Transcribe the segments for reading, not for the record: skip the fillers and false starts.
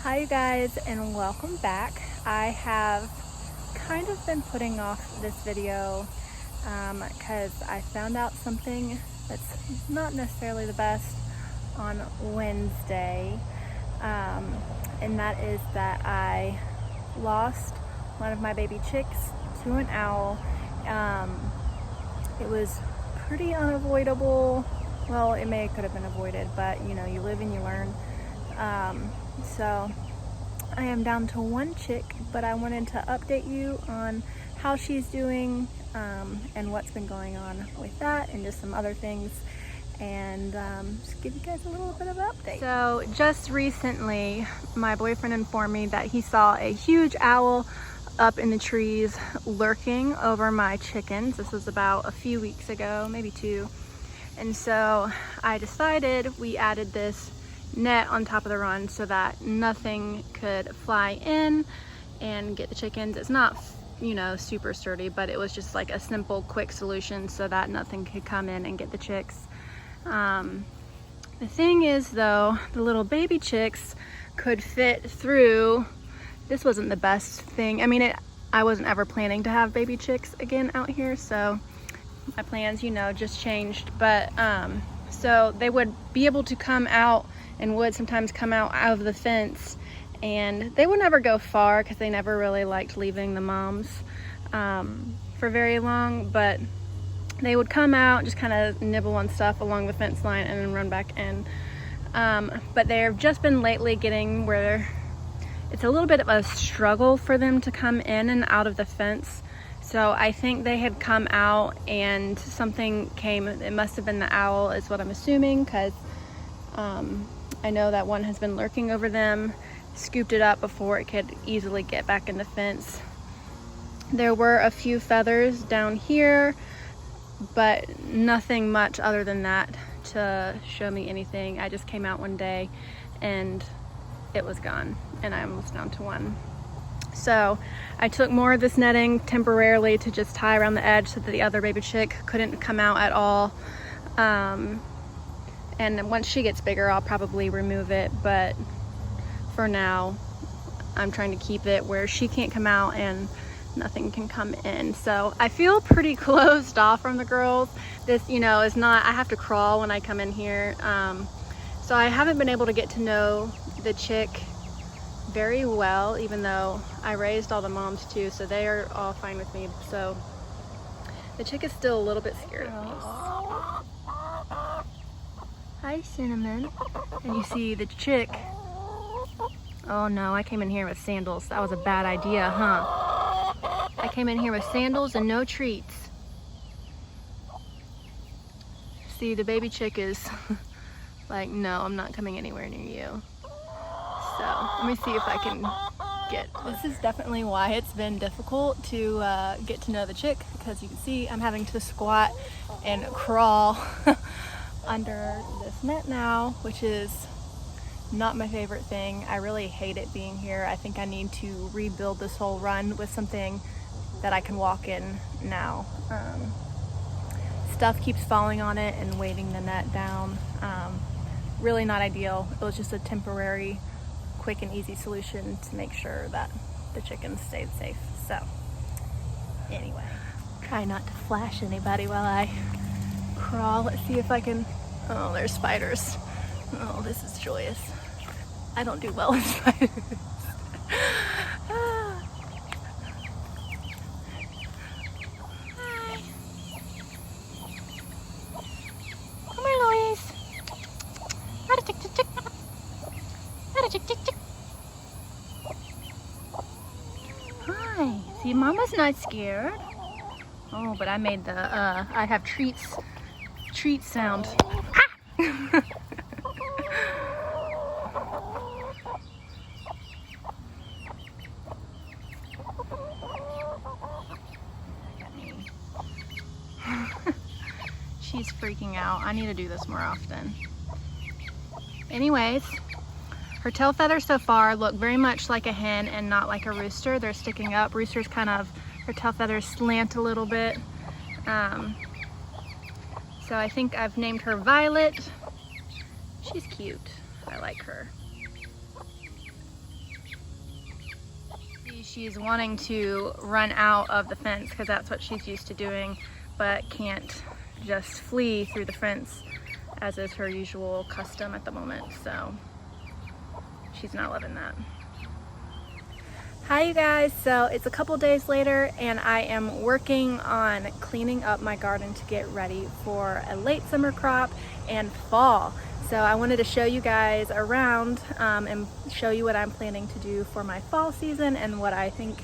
Hi you guys, and welcome back. I have kind of been putting off this video because I found out something that's not necessarily the best on Wednesday, and that is that I lost one of my baby chicks to an owl. It was pretty unavoidable. Well, could have been avoided, but you know, you live and you learn. So I am down to one chick, but I wanted to update you on how she's doing, and what's been going on with that, and just some other things, and just give you guys a little bit of an update. So just recently, my boyfriend informed me that he saw a huge owl up in the trees lurking over my chickens. This was about a few weeks ago, maybe 2. And so I decided we added this net on top of the run so that nothing could fly in and get the chickens. It's not, you know, super sturdy, but it was just like a simple, quick solution so that nothing could come in and get the chicks. The thing is though, the little baby chicks could fit through. This wasn't the best thing. I mean, I wasn't ever planning to have baby chicks again out here, so my plans, you know, just changed. But so they would be able to come out and would sometimes come out of the fence, and they would never go far because they never really liked leaving the moms for very long, but they would come out and just kind of nibble on stuff along the fence line and then run back in. But they've just been lately getting where it's a little bit of a struggle for them to come in and out of the fence. So I think they had come out and something came. It must have been the owl is what I'm assuming, because I know that one has been lurking over them, scooped it up before it could easily get back in the fence. There were a few feathers down here, but nothing much other than that to show me anything. I just came out one day and it was gone, and I was down to one. So I took more of this netting temporarily to just tie around the edge so that the other baby chick couldn't come out at all. And once she gets bigger, I'll probably remove it, but for now, I'm trying to keep it where she can't come out and nothing can come in. So I feel pretty closed off from the girls. This, you know, is not, I have to crawl when I come in here. So I haven't been able to get to know the chick very well, even though I raised all the moms too, so they are all fine with me. So the chick is still a little bit scared of me. Hi, Cinnamon. And you see the chick. Oh no, I came in here with sandals. That was a bad idea, huh? I came in here with sandals and no treats. See, the baby chick is like, no, I'm not coming anywhere near you. So let me see if I can get, this is definitely why it's been difficult to get to know the chick, because you can see I'm having to squat and crawl under this net now, which is not my favorite thing. I really hate it being here. I think I need to rebuild this whole run with something that I can walk in now. Stuff keeps falling on it and weighting the net down. Really not ideal. It was just a temporary, quick and easy solution to make sure that the chickens stayed safe. So anyway, try not to flash anybody while I crawl. Let's see if I can. Oh, there's spiders. Oh, this is joyous. I don't do well with spiders. Hi. Come here, Louise. Tick, tick, tick. Tick, tick, tick. Hi. See, Mama's not scared. Oh, but I made the I have treat sound. Ah! She's freaking out. I need to do this more often. Anyways, her tail feathers so far look very much like a hen and not like a rooster. They're sticking up. Roosters kind of, her tail feathers slant a little bit. So I think I've named her Violet. She's cute. I like her. She's wanting to run out of the fence because that's what she's used to doing, but can't just flee through the fence as is her usual custom at the moment, so she's not loving that. Hi you guys, so it's a couple days later and I am working on cleaning up my garden to get ready for a late summer crop and fall. So I wanted to show you guys around and show you what I'm planning to do for my fall season and what I think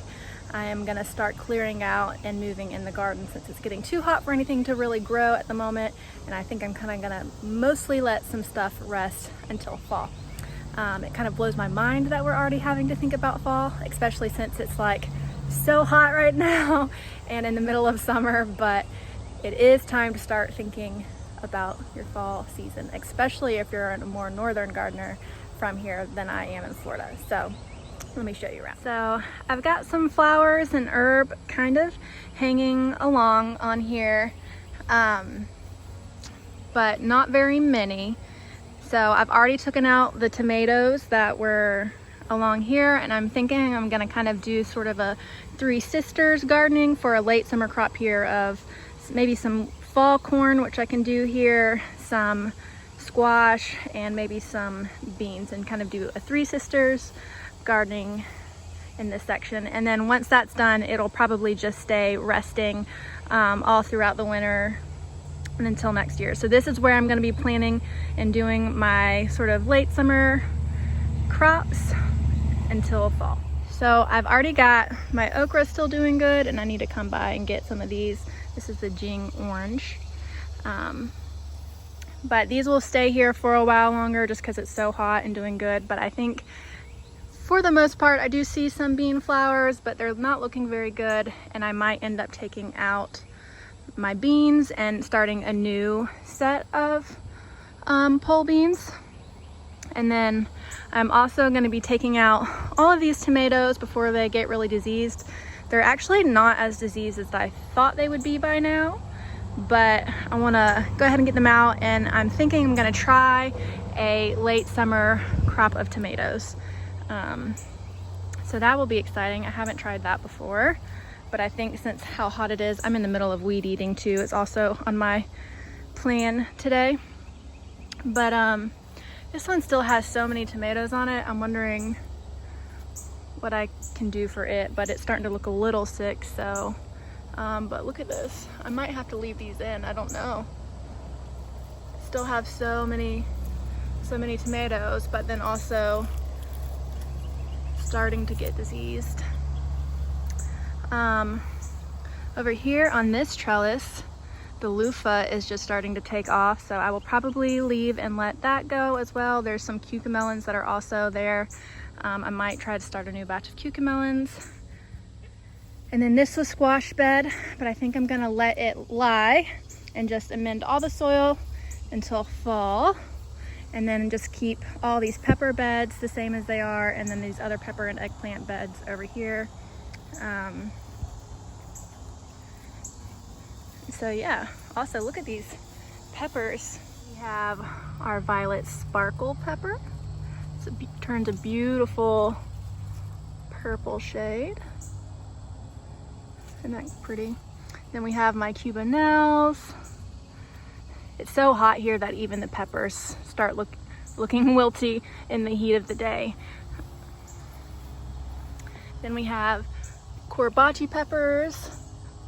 I am gonna start clearing out and moving in the garden since it's getting too hot for anything to really grow at the moment. And I think I'm kind of gonna mostly let some stuff rest until fall. It kind of blows my mind that we're already having to think about fall, especially since it's like so hot right now and in the middle of summer, but it is time to start thinking about your fall season, especially if you're a more northern gardener from here than I am in Florida. So let me show you around. So I've got some flowers and herb kind of hanging along on here, but not very many. So I've already taken out the tomatoes that were along here, and I'm thinking I'm gonna kind of do sort of a three sisters gardening for a late summer crop here of maybe some fall corn, which I can do here, some squash, and maybe some beans, and kind of do a three sisters gardening in this section. And then once that's done, it'll probably just stay resting all throughout the winter and until next year. So this is where I'm going to be planning and doing my sort of late summer crops until fall. So I've already got my okra still doing good, and I need to come by and get some of these. This is the Jing orange. But these will stay here for a while longer just because it's so hot and doing good. But I think for the most part, I do see some bean flowers, but they're not looking very good. And I might end up taking out my beans and starting a new set of pole beans. And then I'm also going to be taking out all of these tomatoes before they get really diseased. They're actually not as diseased as I thought they would be by now, but I want to go ahead and get them out, and I'm thinking I'm going to try a late summer crop of tomatoes. So that will be exciting. I haven't tried that before, but I think since how hot it is, I'm in the middle of weed eating too. It's also on my plan today. But this one still has so many tomatoes on it. I'm wondering what I can do for it, but it's starting to look a little sick. So but look at this, I might have to leave these in, I don't know. Still have so many tomatoes, but then also starting to get diseased. Over here on this trellis, the loofah is just starting to take off, so I will probably leave and let that go as well. There's some cucamelons that are also there. I might try to start a new batch of cucamelons. And then this was squash bed, but I think I'm gonna let it lie and just amend all the soil until fall. And then just keep all these pepper beds the same as they are, and then these other pepper and eggplant beds over here. So yeah, also look at these peppers. We have our violet sparkle pepper. It turns a beautiful purple shade. Isn't that pretty? Then we have my cubanelles. It's so hot here that even the peppers start looking wilty in the heat of the day. Then we have courbachi peppers,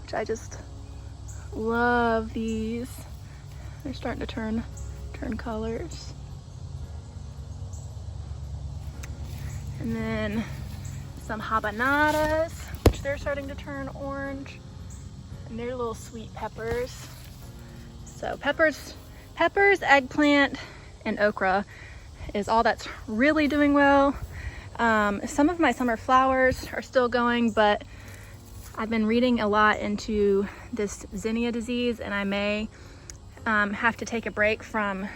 which I just love these. They're starting to turn colors. And then some habanadas, which they're starting to turn orange. And they're little sweet peppers. So peppers, eggplant, and okra is all that's really doing well. Some of my summer flowers are still going, but I've been reading a lot into this zinnia disease, and I may have to take a break from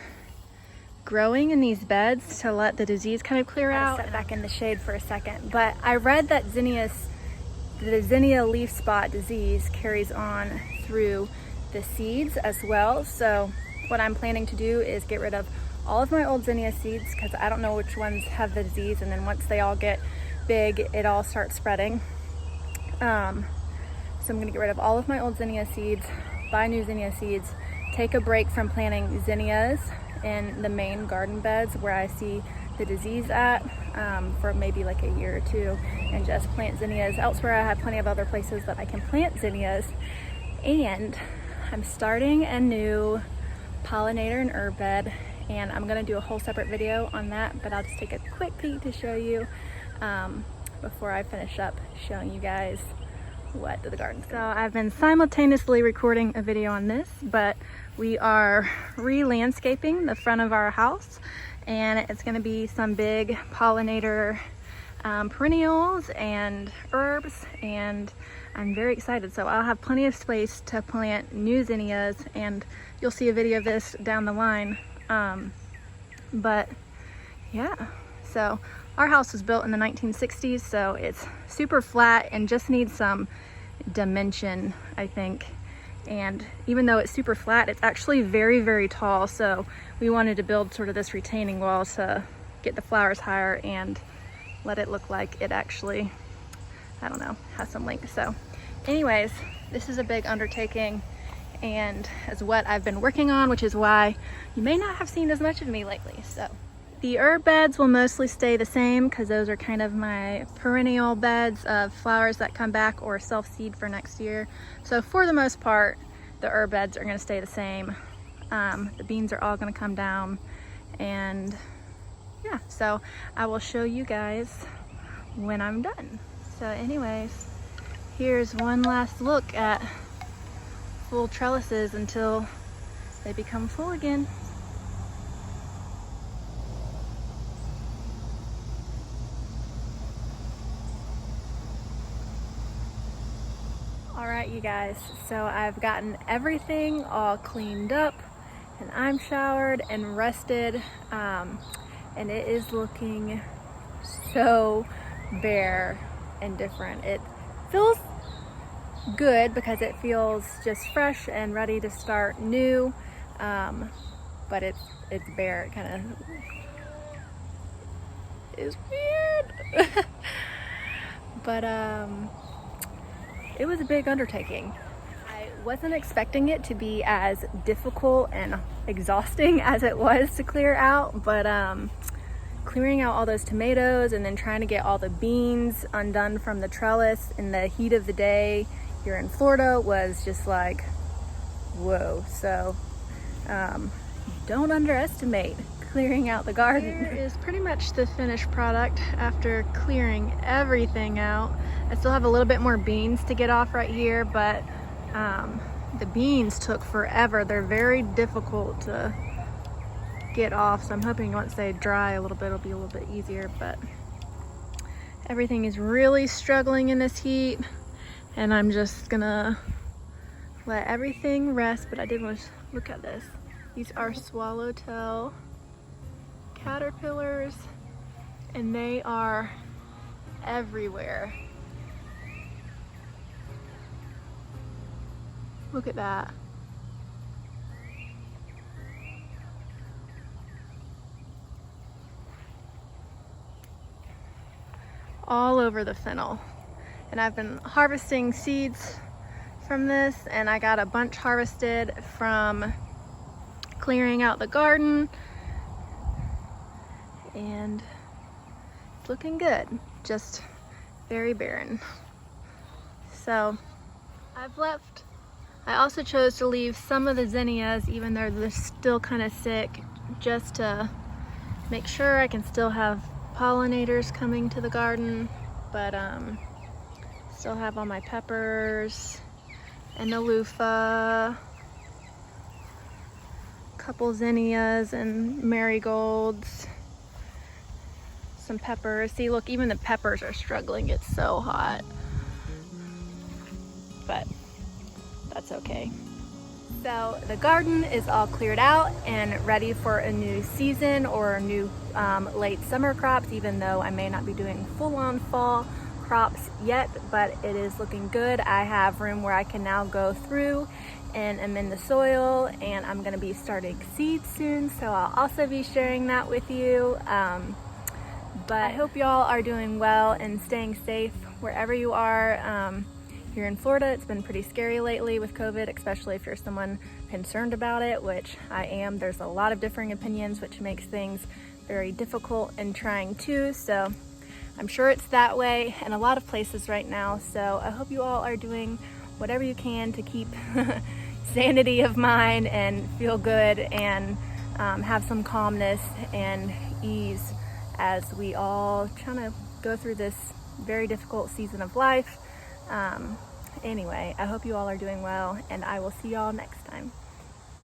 growing in these beds to let the disease kind of clear out. Set back in the shade for a second, but I read that the zinnia leaf spot disease carries on through the seeds as well. So what I'm planning to do is get rid of all of my old zinnia seeds because I don't know which ones have the disease, and then once they all get big, it all starts spreading. So I'm gonna get rid of all of my old zinnia seeds, buy new zinnia seeds, take a break from planting zinnias in the main garden beds where I see the disease at, for maybe like a year or two, and just plant zinnias elsewhere. I have plenty of other places that I can plant zinnias. And I'm starting a new pollinator and herb bed, and I'm gonna do a whole separate video on that, but I'll just take a quick peek to show you before I finish up showing you guys what the garden's doing. So I've been simultaneously recording a video on this, but we are re-landscaping the front of our house, and it's going to be some big pollinator perennials and herbs, and I'm very excited. So I'll have plenty of space to plant new zinnias, and you'll see a video of this down the line. But yeah, so our house was built in the 1960s, so it's super flat and just needs some dimension, I think. And even though it's super flat, it's actually very, very tall. So we wanted to build sort of this retaining wall to get the flowers higher and let it look like it actually, I don't know, has some length. So anyways, this is a big undertaking, and is what I've been working on, which is why you may not have seen as much of me lately. So the herb beds will mostly stay the same because those are kind of my perennial beds of flowers that come back or self-seed for next year. So for the most part, the herb beds are going to stay the same. The beans are all going to come down, and yeah, so I will show you guys when I'm done. So anyways, here's one last look at full trellises until they become full again. All right, you guys, so I've gotten everything all cleaned up, and I'm showered and rested, and it is looking so bare and different. It feels good because it feels just fresh and ready to start new, but it's bare. It kind of is weird. But it was a big undertaking. I wasn't expecting it to be as difficult and exhausting as it was to clear out, but clearing out all those tomatoes and then trying to get all the beans undone from the trellis in the heat of the day here in Florida was just like, whoa. So don't underestimate clearing out the garden. Here is pretty much the finished product after clearing everything out. I still have a little bit more beans to get off right here, but the beans took forever. They're very difficult to get off, so I'm hoping once they dry a little bit, it'll be a little bit easier. But everything is really struggling in this heat, and I'm just gonna let everything rest. But I did want to look at this. These are swallowtail caterpillars, and they are everywhere. Look at that. All over the fennel. And I've been harvesting seeds from this, and I got a bunch harvested from clearing out the garden, and it's looking good, just very barren. So I also chose to leave some of the zinnias, even though they're still kind of sick, just to make sure I can still have pollinators coming to the garden. But still have all my peppers and the loofah, couple zinnias and marigolds, some peppers. See, look, even the peppers are struggling. It's so hot, but that's okay. So the garden is all cleared out and ready for a new season or new late summer crops, even though I may not be doing full-on fall crops yet, but it is looking good. I have room where I can now go through and amend the soil, and I'm going to be starting seeds soon, so I'll also be sharing that with you. But I hope y'all are doing well and staying safe wherever you are. Here in Florida, it's been pretty scary lately with COVID, especially if you're someone concerned about it, which I am. There's a lot of differing opinions, which makes things very difficult and trying too. So I'm sure it's that way in a lot of places right now. So I hope you all are doing whatever you can to keep sanity of mind and feel good and have some calmness and ease as we all trying to go through this very difficult season of life. Anyway, I hope you all are doing well, and I will see y'all next time.